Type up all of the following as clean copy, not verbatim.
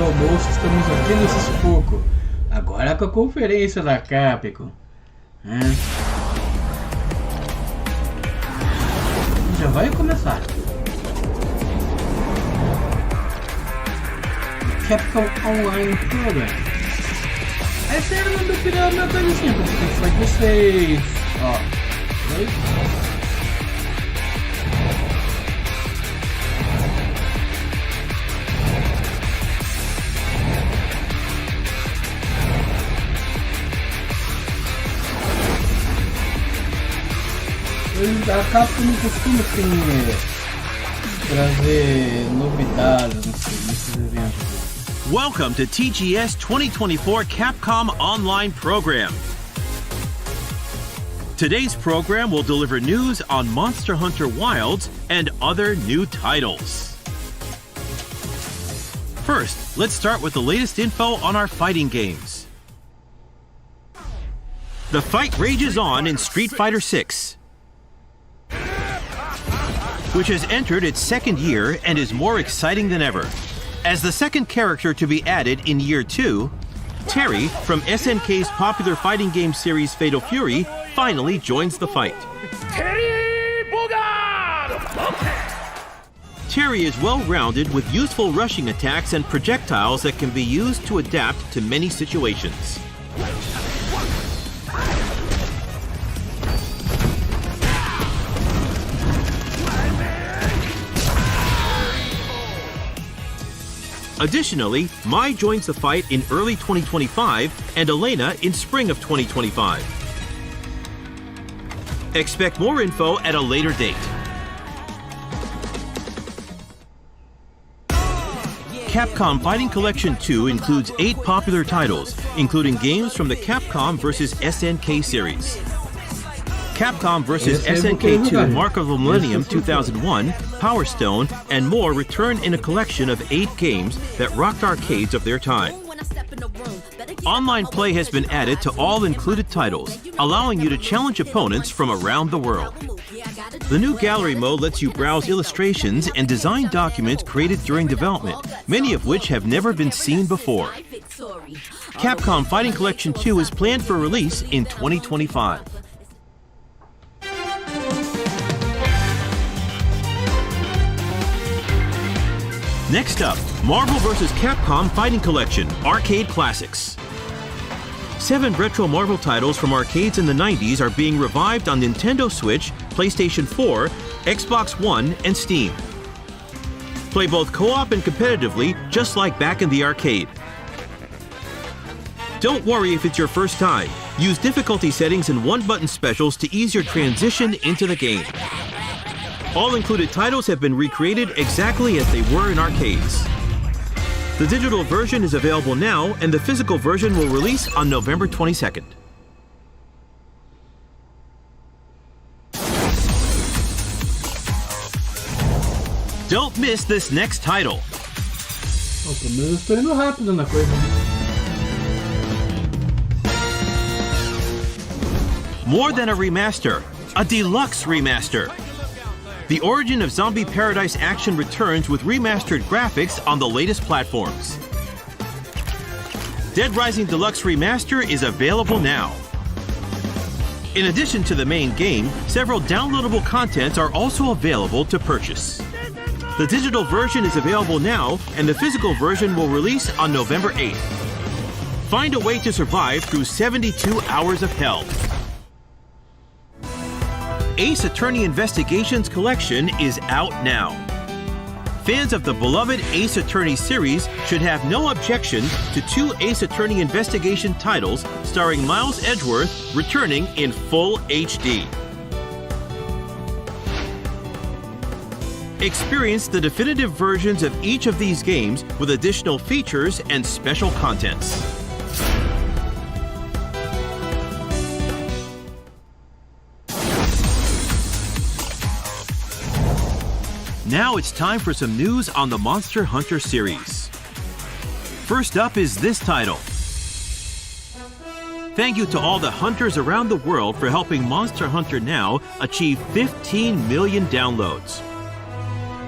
do almoço, estamos aqui nesse sufoco. Agora com a Conferência da CAPCOM. Já vai começar. Capcom Online Program. Essa era uma dúvida na coisinha, porque tem que falar de 6. Ó. 2. A Capcom não costuma trazer novidades nesses eventos. Welcome to TGS 2024 Capcom Online Program. Today's program will deliver news on Monster Hunter Wilds and other new titles. First, let's start with the latest info on our fighting games. The fight rages on in Street Fighter VI, which has entered its second year and is more exciting than ever. As the second character to be added in Year 2, Terry from SNK's popular fighting game series Fatal Fury finally joins the fight. Terry is well-rounded with useful rushing attacks and projectiles that can be used to adapt to many situations. Additionally, Mai joins the fight in early 2025 and Elena in spring of 2025. Expect more info at a later date. Capcom Fighting Collection 2 includes 8 popular titles, including games from the Capcom vs. SNK series. Capcom vs. SNK 2 Mark of the Millennium 2001, Power Stone, and more return in a collection of 8 games that rocked arcades of their time. Online play has been added to all included titles, allowing you to challenge opponents from around the world. The new gallery mode lets you browse illustrations and design documents created during development, many of which have never been seen before. Capcom Fighting Collection 2 is planned for release in 2025. Next up, Marvel vs. Capcom Fighting Collection Arcade Classics. 7 retro Marvel titles from arcades in the 90s are being revived on Nintendo Switch, PlayStation 4, Xbox One, and Steam. Play both co-op and competitively, just like back in the arcade. Don't worry if it's your first time. Use difficulty settings and one-button specials to ease your transition into the game. All included titles have been recreated exactly as they were in arcades. The digital version is available now, and the physical version will release on November 22nd. Don't miss this next title. Eu estou indo rápido na coisa. More than a remaster, a deluxe remaster. The Origin of Zombie Paradise action returns with remastered graphics on the latest platforms. Dead Rising Deluxe Remaster is available now. In addition to the main game, several downloadable contents are also available to purchase. The digital version is available now, and the physical version will release on November 8th. Find a way to survive through 72 hours of hell. Ace Attorney Investigations Collection is out now. Fans of the beloved Ace Attorney series should have no objection to 2 Ace Attorney Investigation titles starring Miles Edgeworth returning in full HD. Experience the definitive versions of each of these games with additional features and special contents. Now it's time for some news on the Monster Hunter series. First up is this title. Thank you to all the hunters around the world for helping Monster Hunter Now achieve 15 million downloads.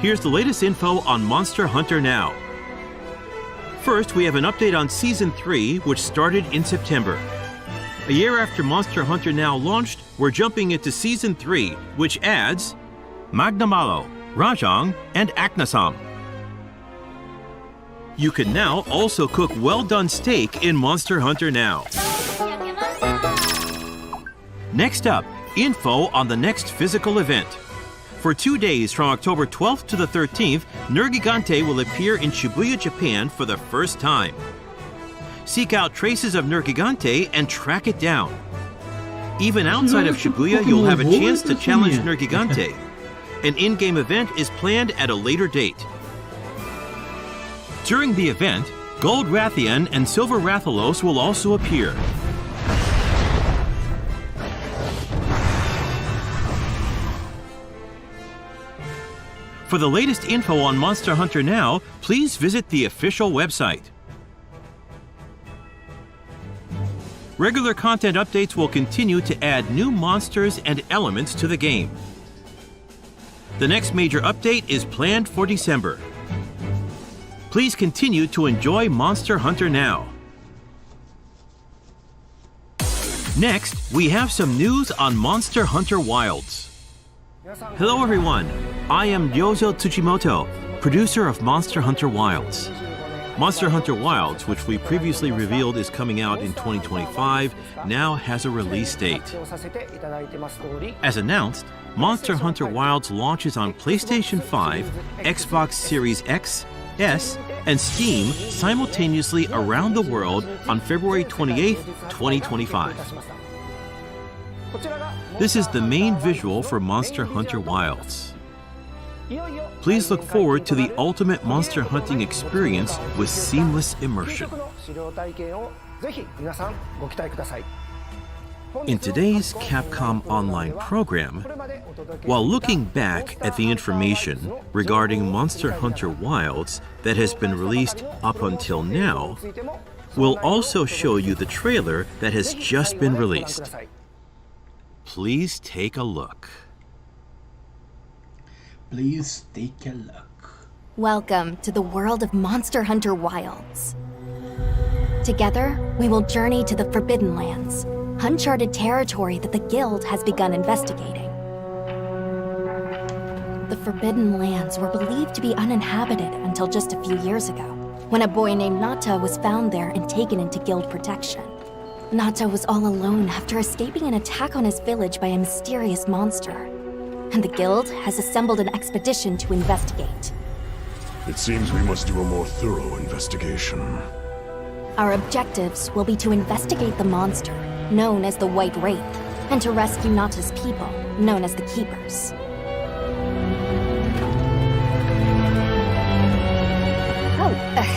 Here's the latest info on Monster Hunter Now. First, we have an update on Season 3, which started in September. A year after Monster Hunter Now launched, we're jumping into Season 3, which adds Magnamalo, Rajang, and Aknasam. You can now also cook well-done steak in Monster Hunter Now. Next up, info on the next physical event. For 2 days from October 12th to the 13th, Nergigante will appear in Shibuya, Japan for the first time. Seek out traces of Nergigante and track it down. Even outside of Shibuya, you'll have a chance to challenge Nergigante. An in-game event is planned at a later date. During the event, Gold Rathian and Silver Rathalos will also appear. For the latest info on Monster Hunter Now, please visit the official website. Regular content updates will continue to add new monsters and elements to the game. The next major update is planned for December. Please continue to enjoy Monster Hunter Now. Next, we have some news on Monster Hunter Wilds. Hello everyone, I am Ryozo Tsuchimoto, producer of Monster Hunter Wilds. Monster Hunter Wilds, which we previously revealed is coming out in 2025, now has a release date. As announced, Monster Hunter Wilds launches on PlayStation 5, Xbox Series X, S, and Steam simultaneously around the world on February 28, 2025. This is the main visual for Monster Hunter Wilds. Please look forward to the ultimate monster hunting experience with seamless immersion. In today's Capcom Online program, while looking back at the information regarding Monster Hunter Wilds that has been released up until now, we'll also show you the trailer that has just been released. Please take a look. Please take a look. Welcome to the world of Monster Hunter Wilds. Together, we will journey to the Forbidden Lands, uncharted territory that the Guild has begun investigating. The Forbidden Lands were believed to be uninhabited until just a few years ago, when a boy named Nata was found there and taken into Guild protection. Nata was all alone after escaping an attack on his village by a mysterious monster, and the Guild has assembled an expedition to investigate. It seems we must do a more thorough investigation. Our objectives will be to investigate the monster, known as the White Wraith, and to rescue Nata's people, known as the Keepers. Oh,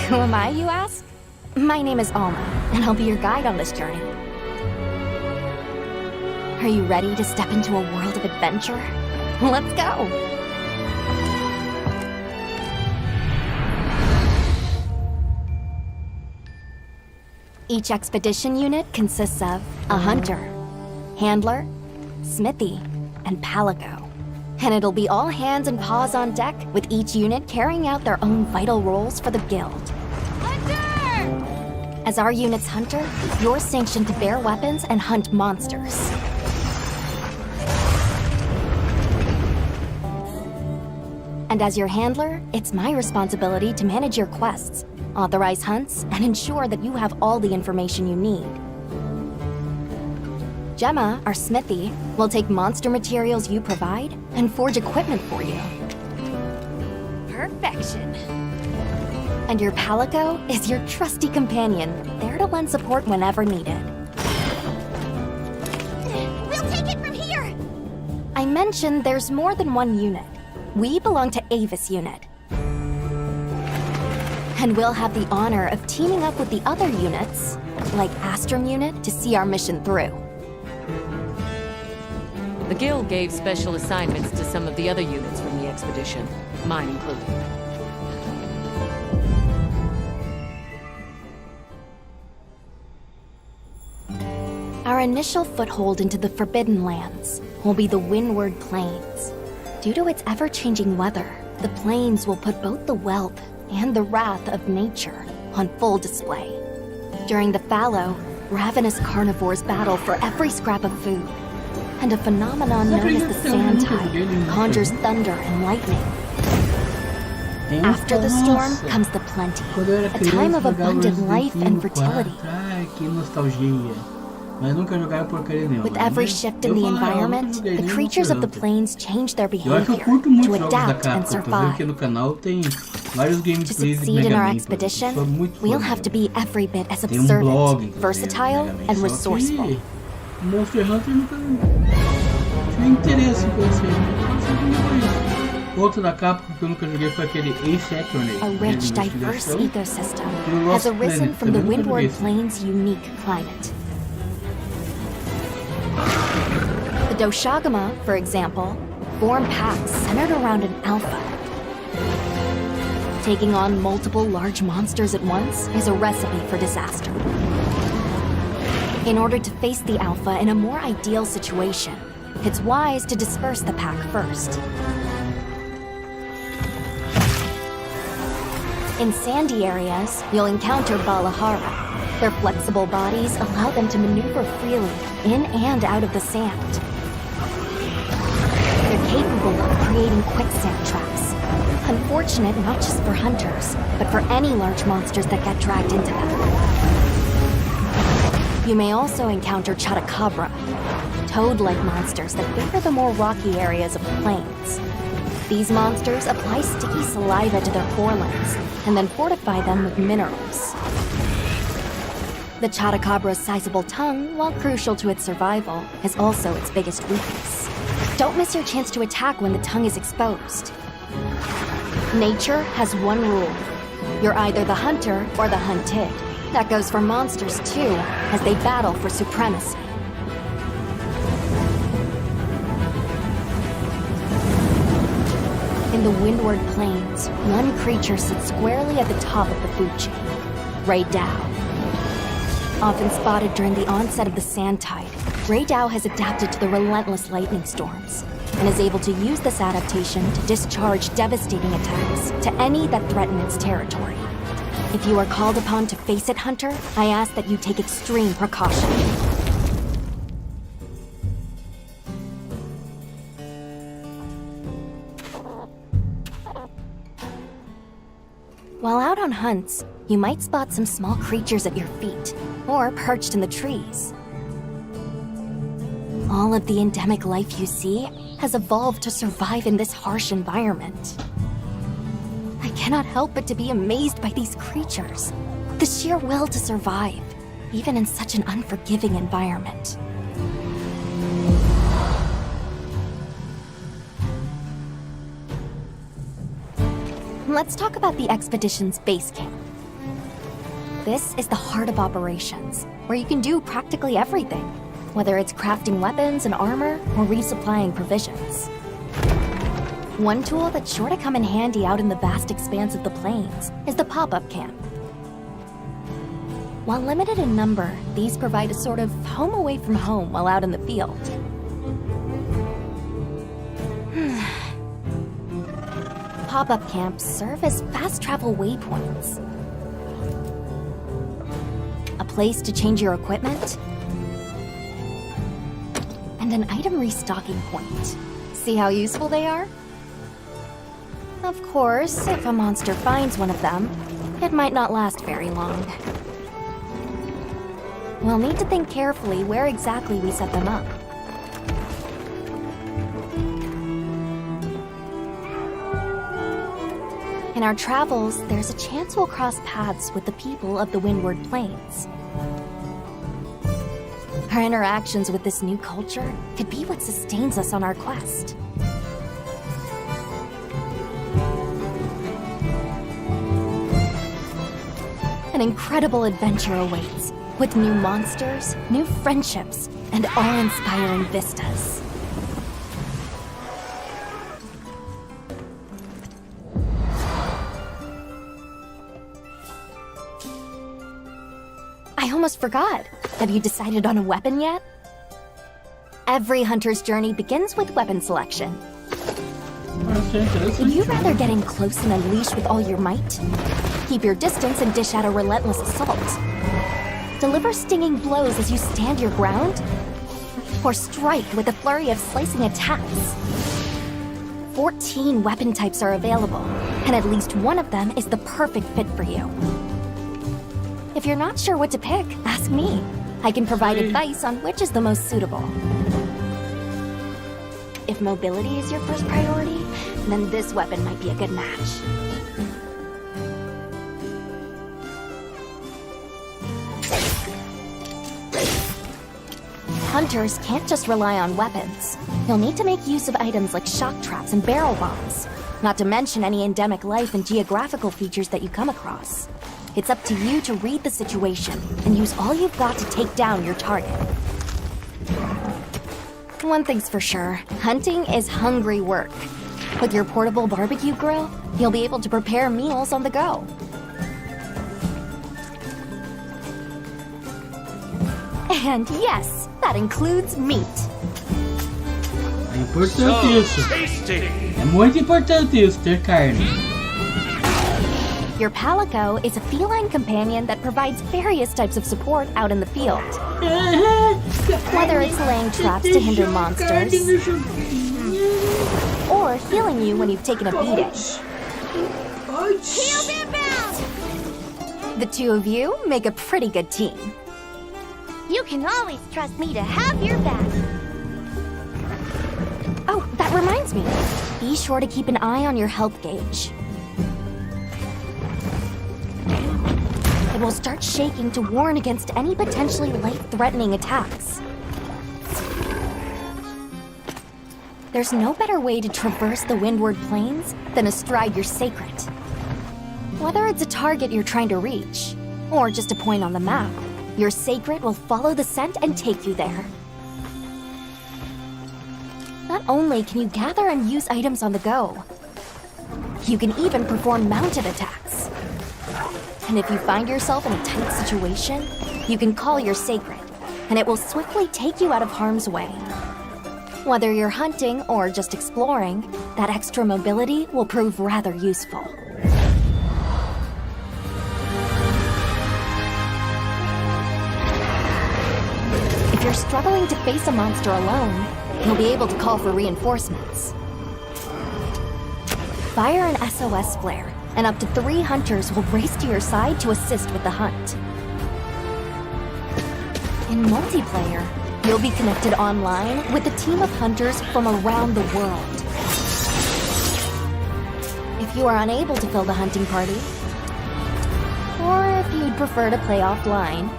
who am I, you ask? My name is Alma, and I'll be your guide on this journey. Are you ready to step into a world of adventure? Let's go! Each expedition unit consists of a hunter, handler, smithy, and palico. And it'll be all hands and paws on deck, with each unit carrying out their own vital roles for the Guild. Hunter! As our unit's hunter, you're sanctioned to bear weapons and hunt monsters. And as your handler, it's my responsibility to manage your quests, authorize hunts, and ensure that you have all the information you need. Gemma, our smithy, will take monster materials you provide and forge equipment for you. Perfection. And your palico is your trusty companion, there to lend support whenever needed. We'll take it from here! I mentioned there's more than one unit. We belong to Avis unit. And we'll have the honor of teaming up with the other units, like Astrum unit, to see our mission through. The Guild gave special assignments to some of the other units from the expedition, mine included. Our initial foothold into the Forbidden Lands will be the Windward Plains. Due to its ever-changing weather, the plains will put both the wealth and the wrath of nature on full display. During the fallow, ravenous carnivores battle for every scrap of food, and a phenomenon known as the sand tide conjures thunder and lightning. After the storm comes the plenty, a time of abundant life and fertility. Ai, que nostalgia. Mas nunca jogaram porcaria nenhuma. With every shift in the environment, the creatures of the plains change their Eu acho que eu behavior curto muito to jogos da adapt and Capcom. Tô vendo que survive. no canal tem vários To gameplays de succeed in Mega our Man. expedition, Sou muito we'll fã have to mesmo. be every bit as Tem blog, observant, inclusive, versatile, Mega Man. and Só resourceful. que Monster Hunter nunca tive interesse em conhecer. Outro da Capcom que eu nunca joguei foi aquele Ace Attorney. A rich, de diverse investigação. ecosystem E o has Lost arisen Planet from the também nunca joguei Windward esse. Plains' unique climate. The Doshagama, for example, form packs centered around an alpha. Taking on multiple large monsters at once is a recipe for disaster. In order to face the alpha in a more ideal situation, it's wise to disperse the pack first. In sandy areas, you'll encounter Balahara. Their flexible bodies allow them to maneuver freely in and out of the sand. They're capable of creating quicksand traps. Unfortunate not just for hunters, but for any large monsters that get dragged into them. You may also encounter Chotacabra, toad-like monsters that favor the more rocky areas of the plains. These monsters apply sticky saliva to their forelimbs and then fortify them with minerals. The Chatacabra's sizable tongue, while crucial to its survival, is also its biggest weakness. Don't miss your chance to attack when the tongue is exposed. Nature has one rule. You're either the hunter or the hunted. That goes for monsters too, as they battle for supremacy. In the Windward Plains, one creature sits squarely at the top of the food chain, Ray Dow. Often spotted during the onset of the sand tide, Ray Dow has adapted to the relentless lightning storms and is able to use this adaptation to discharge devastating attacks to any that threaten its territory. If you are called upon to face it, Hunter, I ask that you take extreme precaution. While out on hunts, you might spot some small creatures at your feet, or perched in the trees. All of the endemic life you see has evolved to survive in this harsh environment. I cannot help but to be amazed by these creatures, the sheer will to survive, even in such an unforgiving environment. Let's talk about the expedition's base camp. This is the heart of operations, where you can do practically everything, whether it's crafting weapons and armor or resupplying provisions. One tool that's sure to come in handy out in the vast expanse of the plains is the pop-up camp. While limited in number, these provide a sort of home away from home while out in the field. Pop-up camps serve as fast travel waypoints. A place to change your equipment, and an item restocking point. See how useful they are? Of course, if a monster finds one of them, it might not last very long. We'll need to think carefully where exactly we set them up. In our travels, there's a chance we'll cross paths with the people of the Windward Plains. Our interactions with this new culture could be what sustains us on our quest. An incredible adventure awaits, with new monsters, new friendships, and awe-inspiring vistas. I almost forgot. Have you decided on a weapon yet? Every hunter's journey begins with weapon selection. Achei Would you interessante. rather get in close and unleash with all your might? Keep your distance and dish out a relentless assault. Deliver stinging blows as you stand your ground, or strike with a flurry of slicing attacks. 14 weapon types are available, and at least one of them is the perfect fit for you. If you're not sure what to pick, ask me. I can provide advice on which is the most suitable. If mobility is your first priority, then this weapon might be a good match. Hunters can't just rely on weapons. You'll need to make use of items like shock traps and barrel bombs, not to mention any endemic life and geographical features that you come across. It's up to you to read the situation and use all you've got to take down your target. One thing's for sure, hunting is hungry work. With your portable barbecue grill, you'll be able to prepare meals on the go. And yes, that includes meat. É importante isso. É muito importante isso, ter carne. Your Palico is a feline companion that provides various types of support out in the field. Whether it's laying traps to hinder monsters, or healing you when you've taken a beating. Healed inbound! The two of you make a pretty good team. You can always trust me to have your back. Oh, that reminds me. Be sure to keep an eye on your health gauge. It will start shaking to warn against any potentially life-threatening attacks. There's no better way to traverse the Windward Plains than astride your sacred. Whether it's a target you're trying to reach, or just a point on the map, your sacred will follow the scent and take you there. Not only can you gather and use items on the go, you can even perform mounted attacks. And if you find yourself in a tight situation, you can call your sacred, and it will swiftly take you out of harm's way. Whether you're hunting or just exploring, that extra mobility will prove rather useful. If you're struggling to face a monster alone, you'll be able to call for reinforcements. Fire an SOS flare, and up to 3 hunters will race to your side to assist with the hunt. In multiplayer, you'll be connected online with a team of hunters from around the world. If you are unable to fill the hunting party, or if you'd prefer to play offline,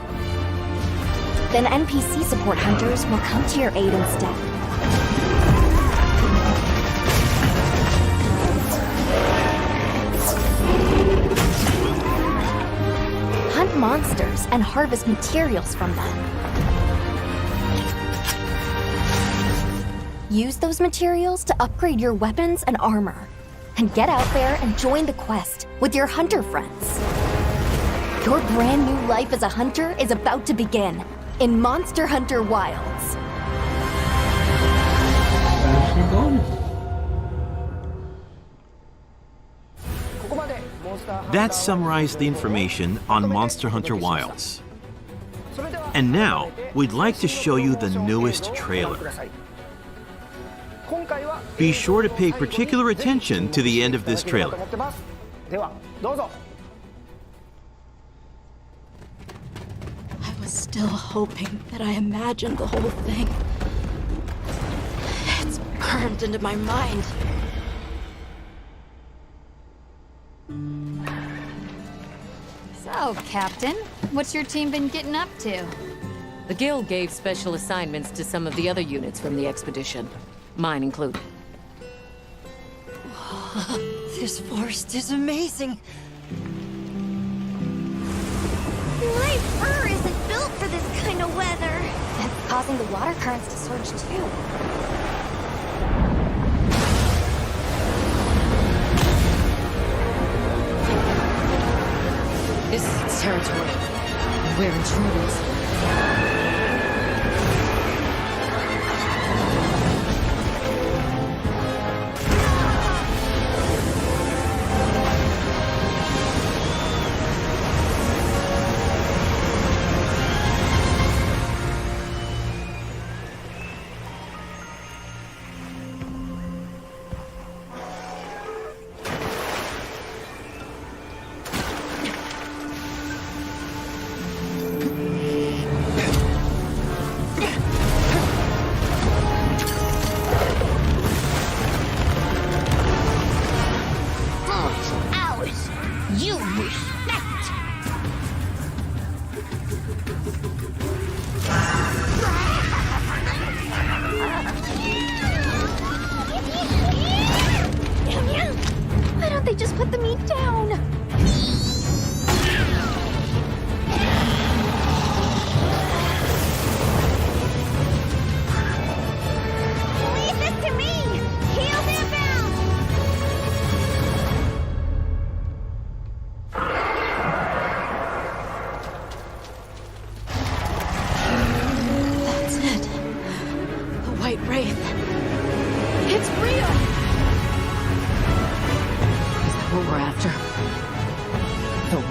then NPC support hunters will come to your aid instead. Hunt monsters and harvest materials from them. Use those materials to upgrade your weapons and armor. And get out there and join the quest with your hunter friends. Your brand new life as a hunter is about to begin in Monster Hunter Wilds. That summarized the information on Monster Hunter Wilds. And now, we'd like to show you the newest trailer. Be sure to pay particular attention to the end of this trailer. I was still hoping that I imagined the whole thing. It's burned into my mind. So, Captain, what's your team been getting up to? The Guild gave special assignments to some of the other units from the expedition, mine included. This forest is amazing. My fur isn't built for this kind of weather. That's causing the water currents to surge too. This is its territory. We're intruders.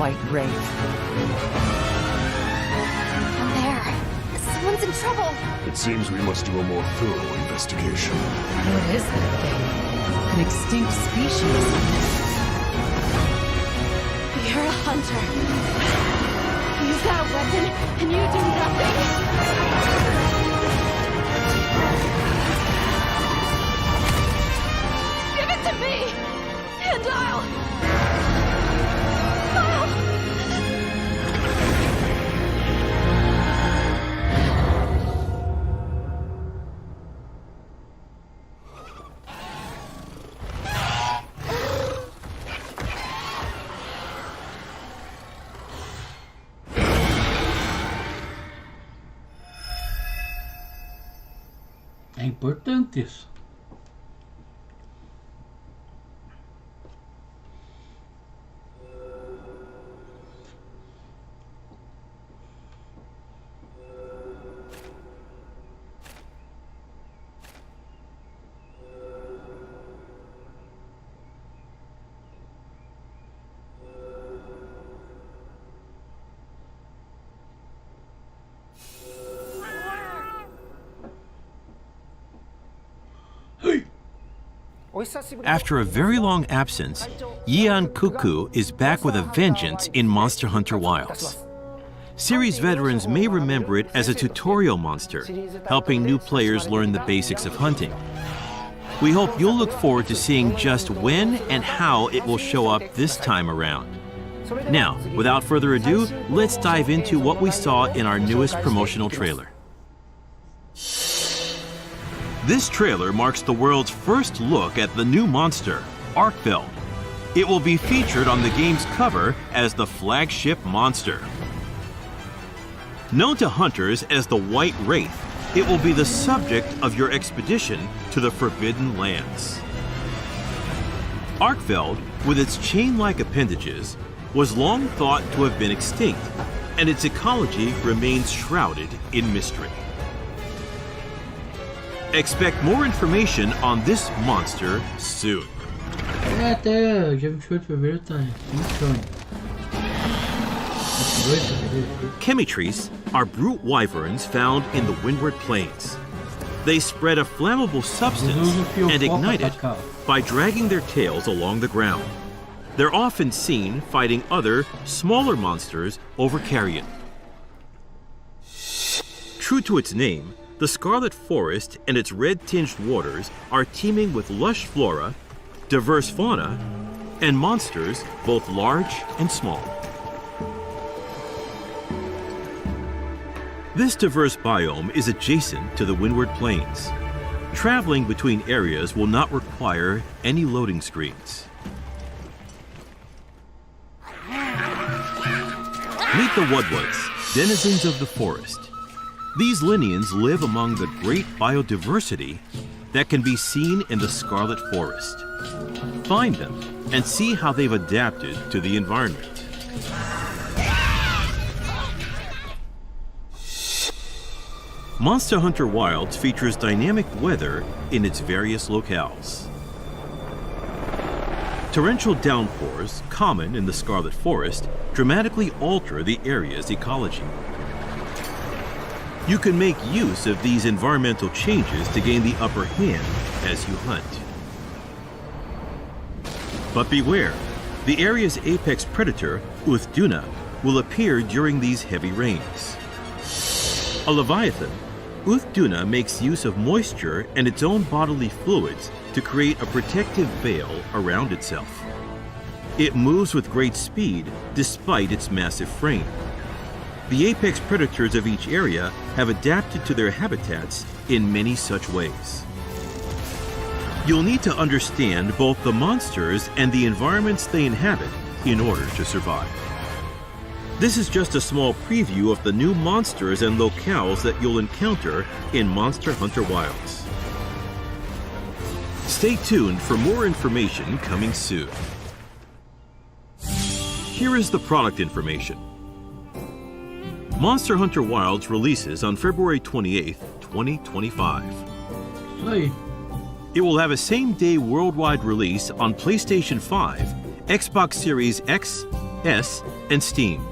White Wraith. I'm there. Someone's in trouble. It seems we must do a more thorough investigation. What is that thing? An extinct species. You're a hunter. Use that weapon, and you do nothing? Give it to me, and I'll... É importante isso. After a very long absence, Yian Kuku is back with a vengeance in Monster Hunter Wilds. Series veterans may remember it as a tutorial monster, helping new players learn the basics of hunting. We hope you'll look forward to seeing just when and how it will show up this time around. Now, without further ado, let's dive into what we saw in our newest promotional trailer. This trailer marks the world's first look at the new monster, Arkfeld. It will be featured on the game's cover as the flagship monster. Known to hunters as the White Wraith, it will be the subject of your expedition to the Forbidden Lands. Arkfeld, with its chain-like appendages, was long thought to have been extinct, and its ecology remains shrouded in mystery. Expect more information on this monster soon. É, até dia 28 de fevereiro tá insano. Chemitres are brute wyverns found in the Windward Plains. They spread a flammable substance and ignite it by dragging their tails along the ground. They're often seen fighting other, smaller monsters over carrion. True to its name, the Scarlet Forest and its red-tinged waters are teeming with lush flora, diverse fauna, and monsters both large and small. This diverse biome is adjacent to the Windward Plains. Traveling between areas will not require any loading screens. Meet the Wudwuds, denizens of the forest. These Linians live among the great biodiversity that can be seen in the Scarlet Forest. Find them and see how they've adapted to the environment. Monster Hunter Wilds features dynamic weather in its various locales. Torrential downpours, common in the Scarlet Forest, dramatically alter the area's ecology. You can make use of these environmental changes to gain the upper hand as you hunt. But beware, the area's apex predator, Uthduna, will appear during these heavy rains. A leviathan, Uthduna makes use of moisture and its own bodily fluids to create a protective veil around itself. It moves with great speed despite its massive frame. The apex predators of each area have adapted to their habitats in many such ways. You'll need to understand both the monsters and the environments they inhabit in order to survive. This is just a small preview of the new monsters and locales that you'll encounter in Monster Hunter Wilds. Stay tuned for more information coming soon. Here is the product information. Monster Hunter Wilds releases on February 28, 2025. Aí. It will have a same-day worldwide release on PlayStation 5, Xbox Series X, S, and Steam.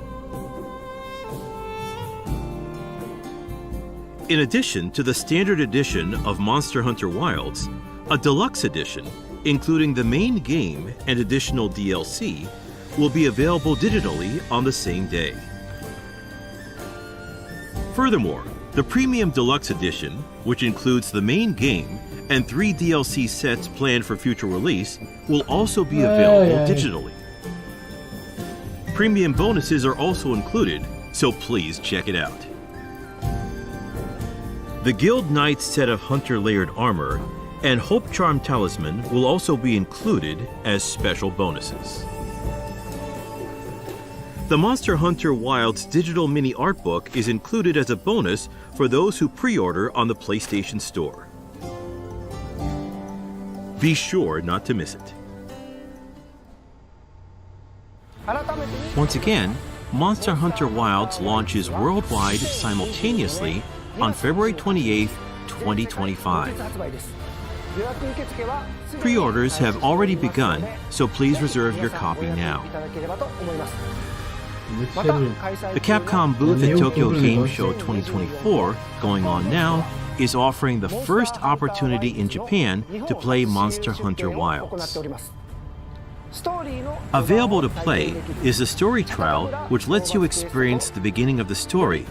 In addition to the standard edition of Monster Hunter Wilds, a deluxe edition, including the main game and additional DLC, will be available digitally on the same day. Furthermore, the Premium Deluxe Edition, which includes the main game and 3 DLC sets planned for future release, will also be available digitally. Premium bonuses are also included, so please check it out. The Guild Knights set of Hunter layered armor and Hope Charm Talisman will also be included as special bonuses. The Monster Hunter Wilds digital mini art book is included as a bonus for those who pre-order on the PlayStation Store. Be sure not to miss it. Once again, Monster Hunter Wilds launches worldwide simultaneously on February 28, 2025. Pre-orders have already begun, so please reserve your copy now. The Capcom booth at Tokyo Game Show 2024, going on now, is offering the first opportunity in Japan to play Monster Hunter Wilds. Available to play is the story trial, which lets you experience the beginning of the story,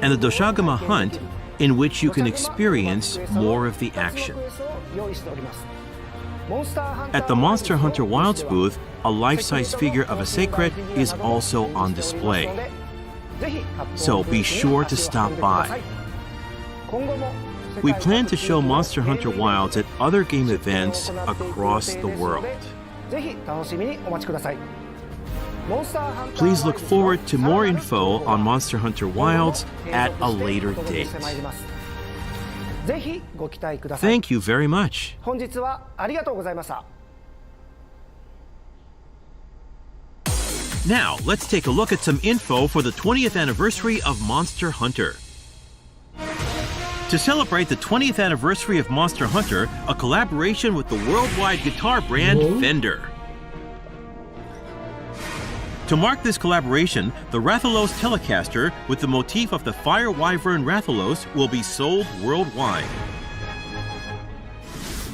and the Doshagama Hunt, in which you can experience more of the action. At the Monster Hunter Wilds booth, a life-size figure of a Secret is also on display. So be sure to stop by. We plan to show Monster Hunter Wilds at other game events across the world. Please look forward to more info on Monster Hunter Wilds at a later date. Thank you very much. Now, let's take a look at some info for the 20th anniversary of Monster Hunter. To celebrate the 20th anniversary of Monster Hunter, a collaboration with the worldwide guitar brand Fender. To mark this collaboration, the Rathalos Telecaster with the motif of the Fire Wyvern Rathalos will be sold worldwide.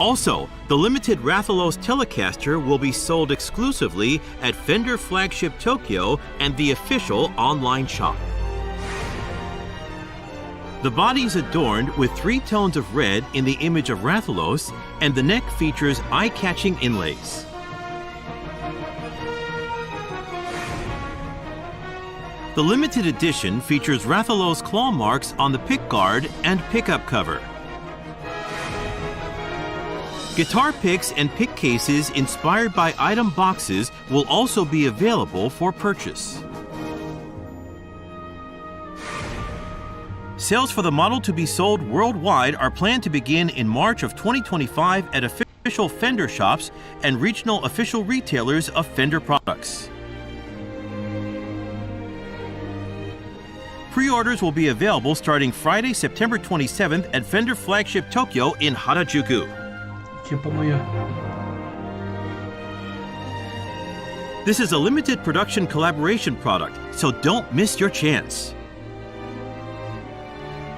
Also, the limited Rathalos Telecaster will be sold exclusively at Fender Flagship Tokyo and the official online shop. The body is adorned with 3 tones of red in the image of Rathalos, and the neck features eye-catching inlays. The limited edition features Rathalos claw marks on the pickguard and pickup cover. Guitar picks and pick cases inspired by item boxes will also be available for purchase. Sales for the model to be sold worldwide are planned to begin in March of 2025 at official Fender shops and regional official retailers of Fender products. Pre-orders will be available starting Friday, September 27th at Fender Flagship Tokyo in Harajuku. This is a limited production collaboration product, so don't miss your chance.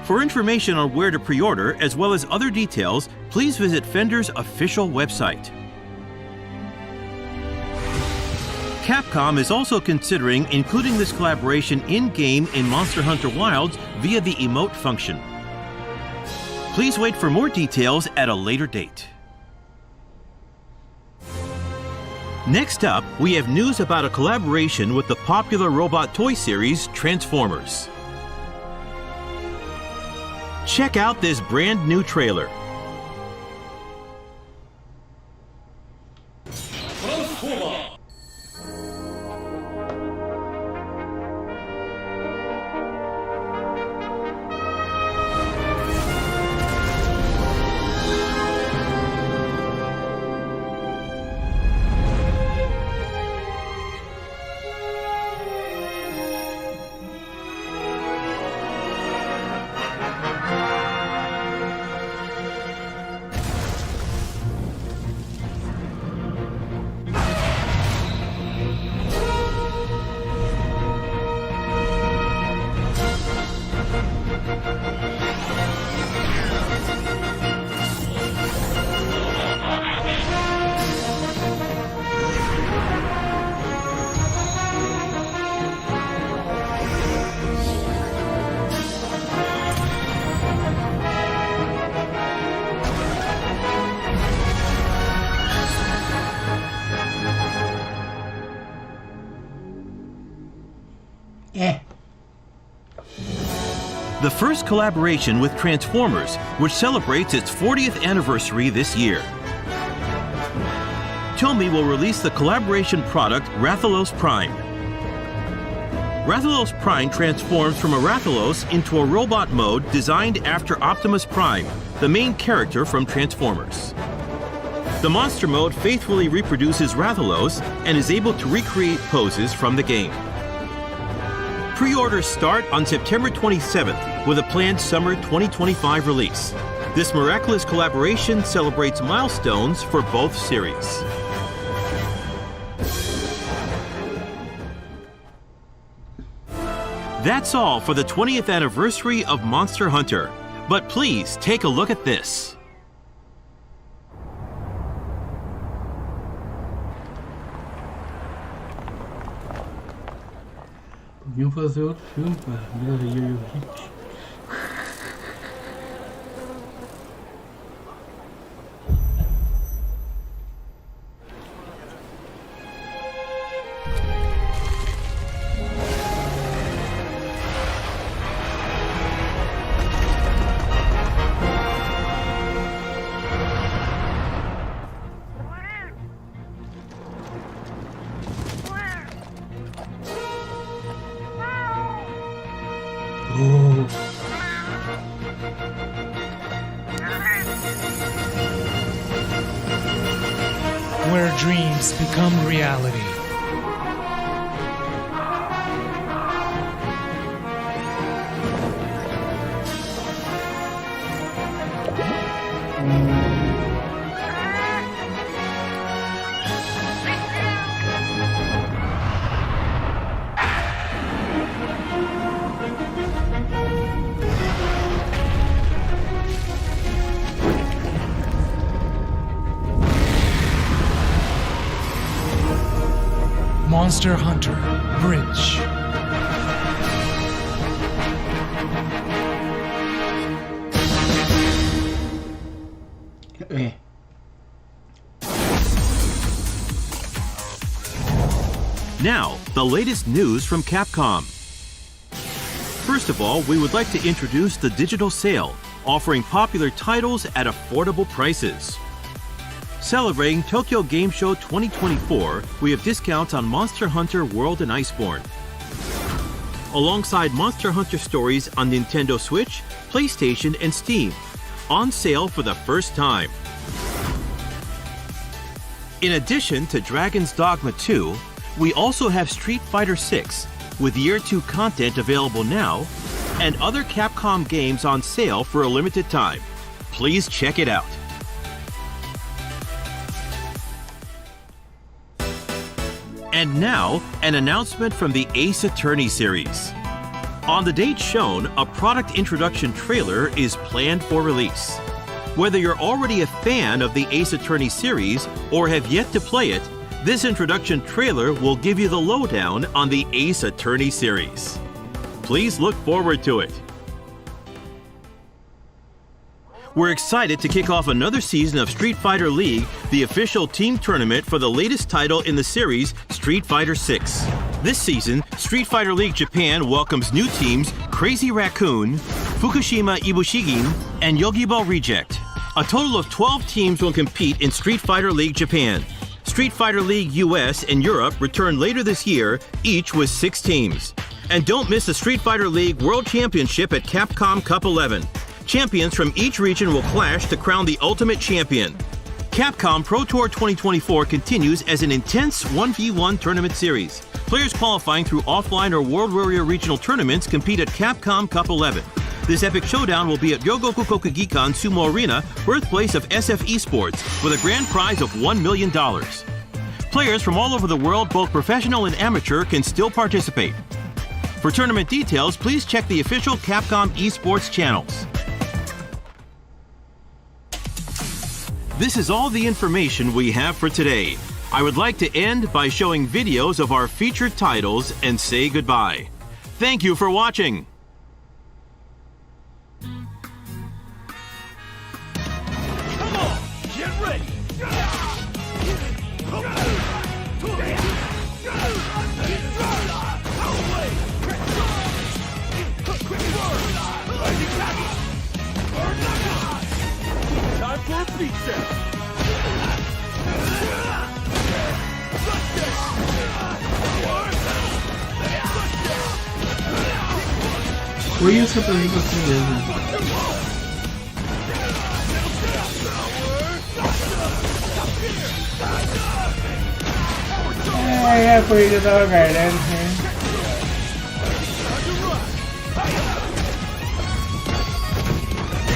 For information on where to pre-order, as well as other details, please visit Fender's official website. Capcom is also considering including this collaboration in-game in Monster Hunter Wilds via the emote function. Please wait for more details at a later date. Next up, we have news about a collaboration with the popular robot toy series Transformers. Check out this brand new trailer. the first collaboration with Transformers, which celebrates its 40th anniversary this year. Tomy will release the collaboration product Rathalos Prime. Rathalos Prime transforms from a Rathalos into a robot mode designed after Optimus Prime, the main character from Transformers. The monster mode faithfully reproduces Rathalos and is able to recreate poses from the game. Pre-orders start on September 27th with a planned summer 2025 release. This miraculous collaboration celebrates milestones for both series. That's all for the 20th anniversary of Monster Hunter. But please take a look at this. Podiam fazer outro filme, cara. Viraria o hit. Where dreams become reality. Monster Hunter Bridge. Now, the latest news from Capcom. First of all, we would like to introduce the digital sale, offering popular titles at affordable prices. Celebrating Tokyo Game Show 2024, we have discounts on Monster Hunter World and Iceborne. Alongside Monster Hunter Stories on Nintendo Switch, PlayStation, and Steam, on sale for the first time. In addition to Dragon's Dogma 2, we also have Street Fighter 6, with Year 2 content available now, and other Capcom games on sale for a limited time. Please check it out. And now, an announcement from the Ace Attorney series. On the date shown, a product introduction trailer is planned for release. Whether you're already a fan of the Ace Attorney series or have yet to play it, this introduction trailer will give you the lowdown on the Ace Attorney series. Please look forward to it. We're excited to kick off another season of Street Fighter League, the official team tournament for the latest title in the series, Street Fighter 6. This season, Street Fighter League Japan welcomes new teams Crazy Raccoon, Fukushima Ibushigin, and Yogi-Ball Reject. A total of 12 teams will compete in Street Fighter League Japan. Street Fighter League US and Europe return later this year, each with 6 teams. And don't miss the Street Fighter League World Championship at Capcom Cup 11. Champions from each region will clash to crown the ultimate champion. Capcom Pro Tour 2024 continues as an intense 1v1 tournament series. Players qualifying through offline or World Warrior regional tournaments compete at Capcom Cup 11. This epic showdown will be at Ryogoku Kokugikan Sumo Arena, birthplace of SF Esports, with a grand prize of $1 million. Players from all over the world, both professional and amateur, can still participate. For tournament details, please check the official Capcom Esports channels. This is all the information we have for today. I would like to end by showing videos of our featured titles and say goodbye. Thank you for watching. Come on, get ready. Quick Foi isso pra mim assim mesmo. Foi isso que eu tava aguardando, né?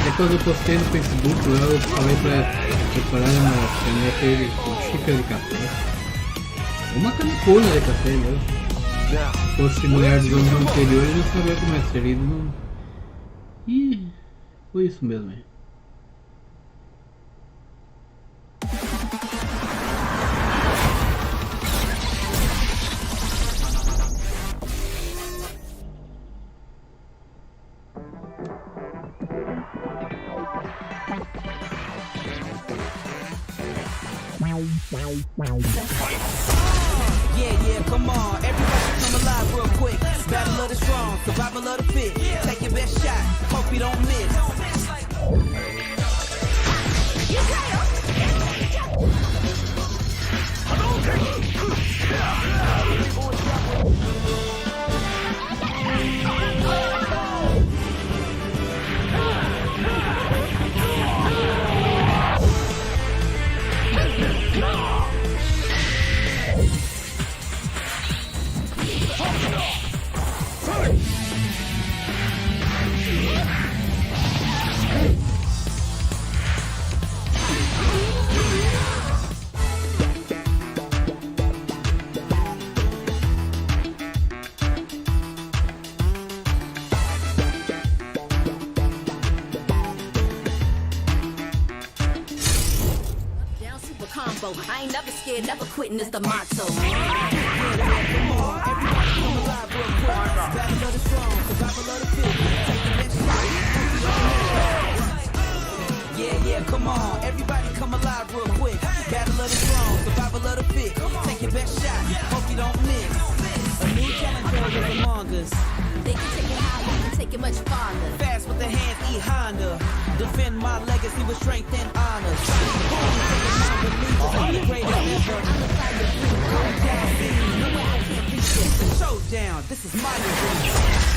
Depois eu postei no Facebook, lá eu falei pra preparar uma caneta ele com xícara de café. Uma canecona de café mesmo. Se fosse mulher dos anos anteriores, eu sabia como é ser. Não... E foi isso mesmo. Yeah, come on, everybody come alive real quick. Battle of the strong, survival of the fit. Take your best shot, hope you don't miss. I ain't never scared, never quitting is the motto. Yeah, come on, everybody come alive real quick. Battle of the strong, survival of the fit. Take your best shot, hope you don't miss. A new challenger is among us. They can take it higher, they can take it much farther. Fast with the hands, E Honda. Defend my legacy with strength and honor. Showdown, this is my arena.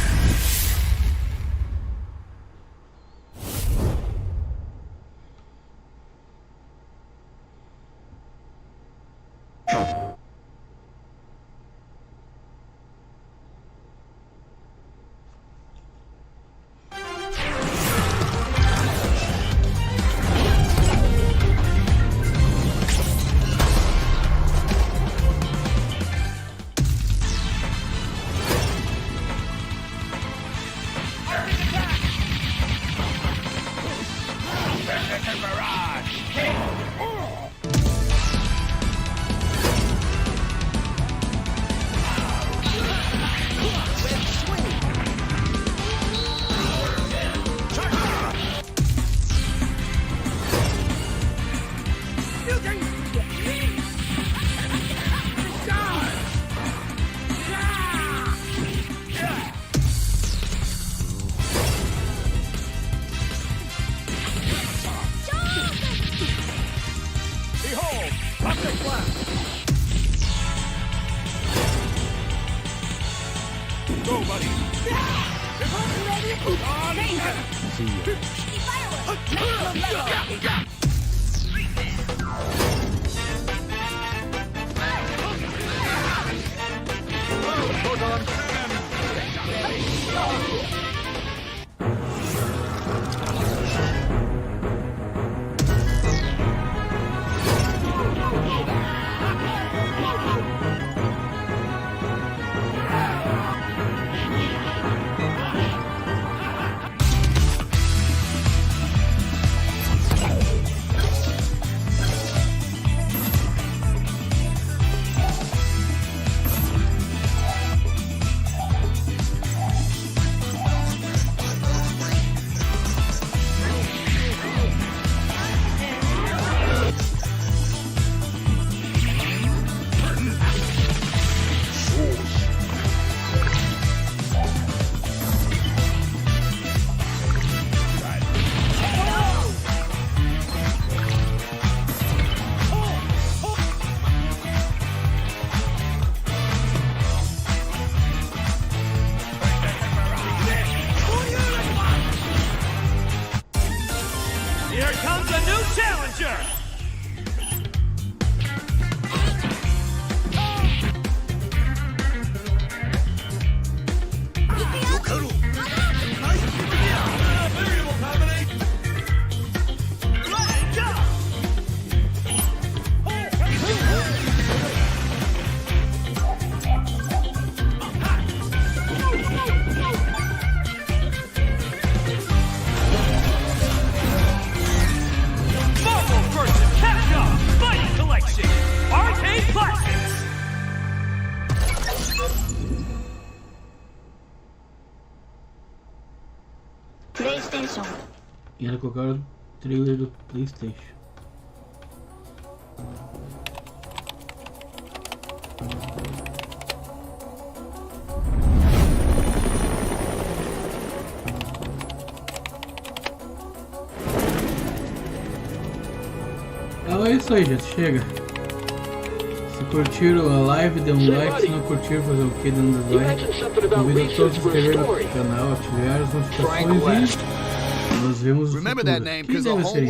PlayStation. E ela colocaram o trailer do PlayStation. Então é isso aí, gente. Chega. Se curtiram a live, dê um like. Se não curtiram, fazer o que? Dê um dislike. Convido todos a se inscrever no canal, ativar as notificações e nos vemos no futuro. Que deve ser,